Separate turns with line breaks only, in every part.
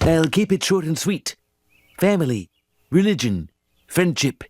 I'll keep it short and sweet. Family, religion, friendship.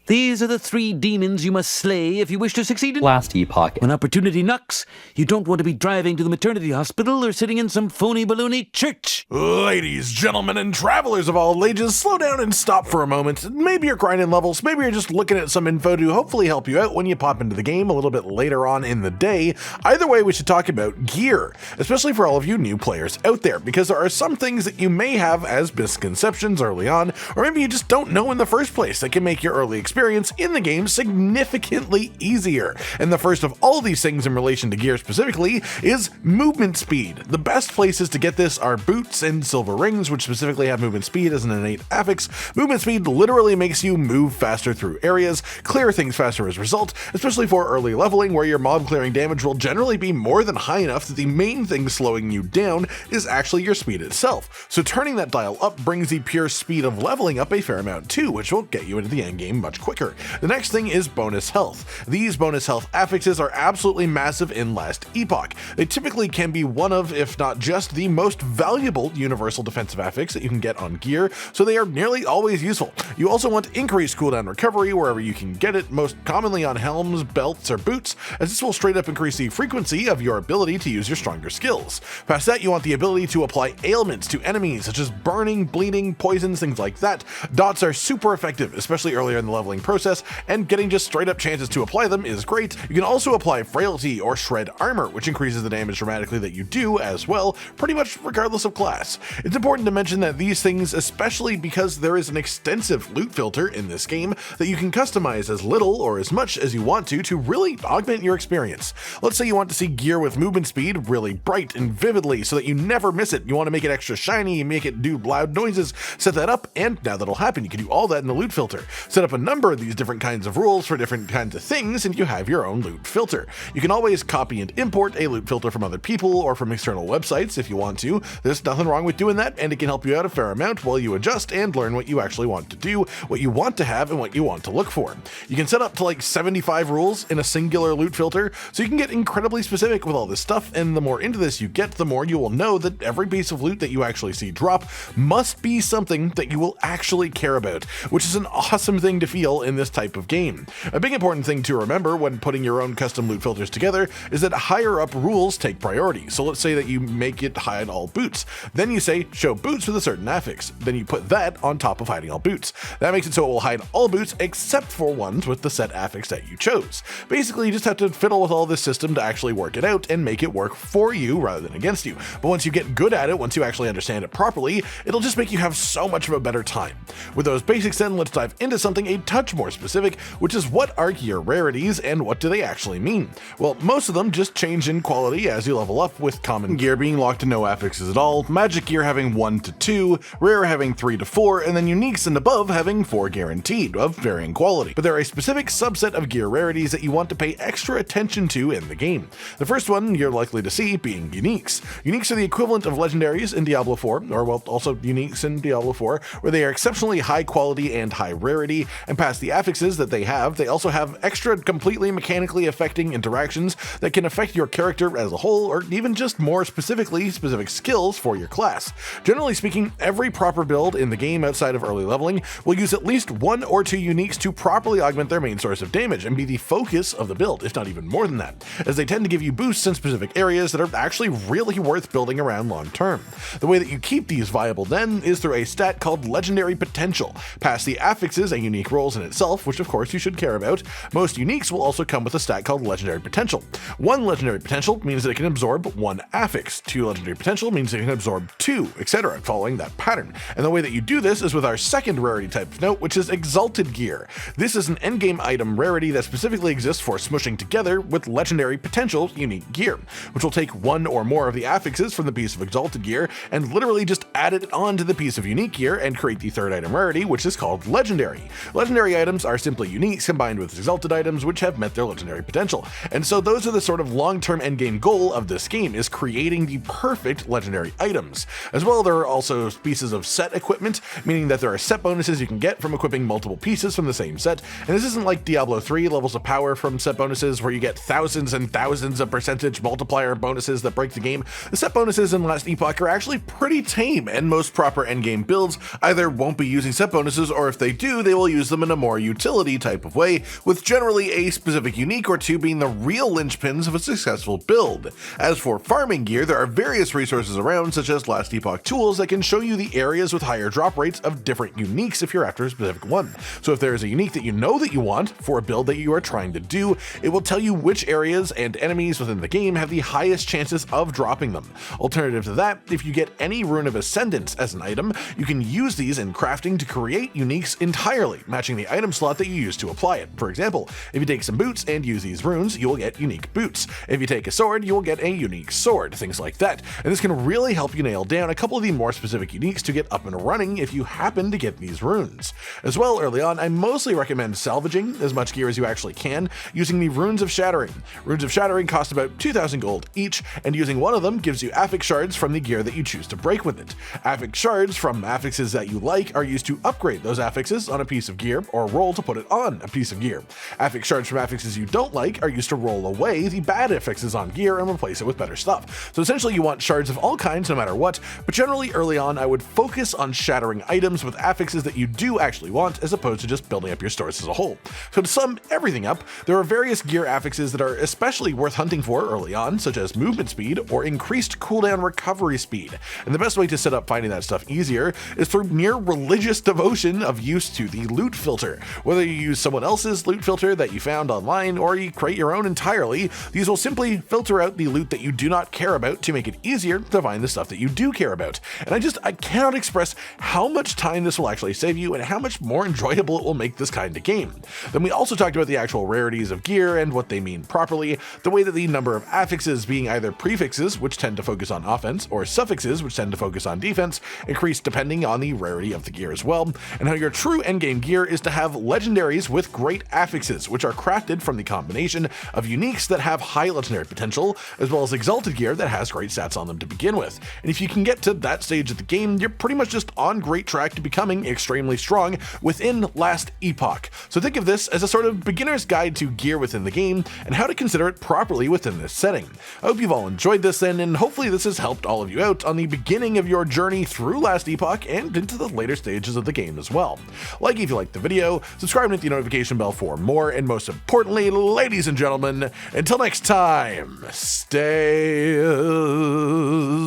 These are the 3 demons you must slay if you wish to succeed in
Last Epoch.
When opportunity knocks, you don't want to be driving to the maternity hospital or sitting in some phony baloney church.
Ladies, gentlemen, and travelers of all ages, slow down and stop for a moment. Maybe you're grinding levels, maybe you're just looking at some info to hopefully help you out when you pop into the game a little bit later on in the day. Either way, we should talk about gear, especially for all of you new players out there, because there are some things that you may have as misconceptions early on, or maybe you just don't know in the first place that can make your early experience in the game significantly easier. And the first of all these things in relation to gear specifically is movement speed. The best places to get this are boots and silver rings, which specifically have movement speed as an innate affix. Movement speed literally makes you move faster through areas, clear things faster as a result, especially for early leveling where your mob clearing damage will generally be more than high enough that the main thing slowing you down is actually your speed itself. So turning that dial up brings the pure speed of leveling up a fair amount too, which will get you into the end game much quicker. The next thing is bonus health. These bonus health affixes are absolutely massive in Last Epoch. They typically can be one of, if not just the most valuable universal defensive affix that you can get on gear, so they are nearly always useful. You also want increased cooldown recovery wherever you can get it, most commonly on helms, belts, or boots, as this will straight up increase the frequency of your ability to use your stronger skills. Past that, you want the ability to apply ailments to enemies, such as burning, bleeding, poisons, things like that. Dots are super effective, especially earlier in the leveling process, and getting just straight up chances to apply them is great. You can also apply frailty or shred armor, which increases the damage dramatically that you do as well, pretty much regardless of class. It's important to mention that these things, especially because there is an extensive loot filter in this game that you can customize as little or as much as you want to really augment your experience. Let's say you want to see gear with movement speed really bright and vividly so that you never miss it. You want to make it extra shiny, make it do loud noises, set that up, and now that'll happen. You can do all that in the loot filter. Set up a number of these different kinds of rules for different kinds of things, and you have your own loot filter. You can always copy and import a loot filter from other people or from external websites if you want to. There's nothing wrong with doing that, and it can help you out a fair amount while you adjust and learn what you actually want to do, what you want to have, and what you want to look for. You can set up to like 75 rules in a singular loot filter, so you can get incredibly specific with all this stuff, and the more into this you get, the more you will know that every piece of loot that you actually see drop must be something that you will actually care about, which is an awesome thing to feel in this type of game. A big important thing to remember when putting your own custom loot filters together is that higher up rules take priority. So let's say that you make it hide all boots. Then you say show boots with a certain affix. Then you put that on top of hiding all boots. That makes it so it will hide all boots except for ones with the set affix that you chose. Basically, you just have to fiddle with all this system to actually work it out and make it work for you rather than against you. But once you get good at it, once you actually understand it properly, it'll just make you have so much of a better time. With those basics then, let's dive into something a touch more specific, which is what are gear rarities and what do they actually mean? Well, most of them just change in quality as you level up, with common gear being locked to no affixes at all, magic gear having 1 to 2, rare having 3 to 4, and then uniques and above having 4 guaranteed, of varying quality. But there are a specific subset of gear rarities that you want to pay extra attention to in the game. The first one you're likely to see being uniques. Uniques are the equivalent of legendaries in Diablo 4, or well, also uniques in Diablo 4, where they are exceptionally high quality and high rarity, and past the affixes that they also have extra completely mechanically affecting interactions that can affect your character as a whole, or even just more specifically specific skills for your class. Generally speaking, every proper build in the game outside of early leveling will use at least 1 or 2 uniques to properly augment their main source of damage and be the focus of the build, if not even more than that, as they tend to give you boosts in specific areas that are actually really worth building around long term. The way that you keep these viable then is through a stat called Legendary Potential. Past the affixes and unique rolls in itself, which of course you should care about, most uniques will also come with a stat called Legendary Potential. 1 Legendary Potential means that it can absorb 1 affix, 2 Legendary Potential means it can absorb 2, etc., following that pattern. And the way that you do this is with our second rarity type of note, which is Exalted Gear. This is an endgame item rarity that specifically exists for smushing together with Legendary Potential unique gear, which will take 1 or more of the affixes from the piece of Exalted Gear and literally just add it onto the piece of unique gear and create the third item rarity, which is called Legendary. Legendary legendary items are simply uniques combined with exalted items which have met their legendary potential. And so those are the sort of long-term endgame goal of this game, is creating the perfect legendary items. As well, there are also pieces of set equipment, meaning that there are set bonuses you can get from equipping multiple pieces from the same set. And this isn't like Diablo 3 levels of power from set bonuses where you get thousands and thousands of percentage multiplier bonuses that break the game. The set bonuses in Last Epoch are actually pretty tame, and most proper endgame builds either won't be using set bonuses, or if they do, they will use them in a more utility type of way, with generally a specific unique or two being the real linchpins of a successful build. As for farming gear, there are various resources around, such as Last Epoch tools that can show you the areas with higher drop rates of different uniques if you're after a specific one. So if there is a unique that you know that you want for a build that you are trying to do, it will tell you which areas and enemies within the game have the highest chances of dropping them. Alternative to that, if you get any Rune of Ascendance as an item, you can use these in crafting to create uniques entirely, matching the item slot that you use to apply it. For example, if you take some boots and use these runes, you will get unique boots. If you take a sword, you will get a unique sword, things like that. And this can really help you nail down a couple of the more specific uniques to get up and running if you happen to get these runes. As well, early on, I mostly recommend salvaging as much gear as you actually can, using the Runes of Shattering. Runes of Shattering cost about 2,000 gold each, and using one of them gives you affix shards from the gear that you choose to break with it. Affix shards from affixes that you like are used to upgrade those affixes on a piece of gear, or roll to put it on a piece of gear. Affix shards from affixes you don't like are used to roll away the bad affixes on gear and replace it with better stuff. So essentially you want shards of all kinds no matter what, but generally early on I would focus on shattering items with affixes that you do actually want, as opposed to just building up your stores as a whole. So to sum everything up, there are various gear affixes that are especially worth hunting for early on, such as movement speed or increased cooldown recovery speed. And the best way to set up finding that stuff easier is through near religious devotion of use to the loot filter. Whether you use someone else's loot filter that you found online or you create your own entirely, these will simply filter out the loot that you do not care about to make it easier to find the stuff that you do care about. And I cannot express how much time this will actually save you and how much more enjoyable it will make this kind of game. Then we also talked about the actual rarities of gear and what they mean properly, the way that the number of affixes being either prefixes, which tend to focus on offense, or suffixes, which tend to focus on defense, increase depending on the rarity of the gear as well, and how your true endgame gear is to have legendaries with great affixes, which are crafted from the combination of uniques that have high legendary potential, as well as exalted gear that has great stats on them to begin with. And if you can get to that stage of the game, you're pretty much just on great track to becoming extremely strong within Last Epoch. So think of this as a sort of beginner's guide to gear within the game and how to consider it properly within this setting. I hope you've all enjoyed this then, and hopefully this has helped all of you out on the beginning of your journey through Last Epoch and into the later stages of the game as well. Like if you liked the video, subscribe and hit the notification bell for more, and most importantly, ladies and gentlemen, until next time, stay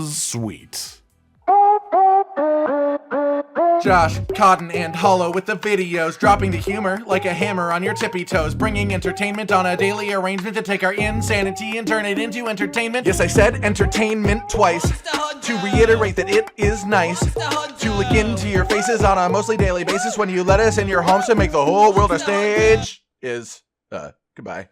sweet.
Josh, Cotton, and Hollow with the videos, dropping the humor like a hammer on your tippy toes, bringing entertainment on a daily arrangement to take our insanity and turn it into entertainment. Yes, I said entertainment twice, to reiterate that it is nice to look into your faces on a mostly daily basis when you let us in your homes to make the whole world a stage. Goodbye.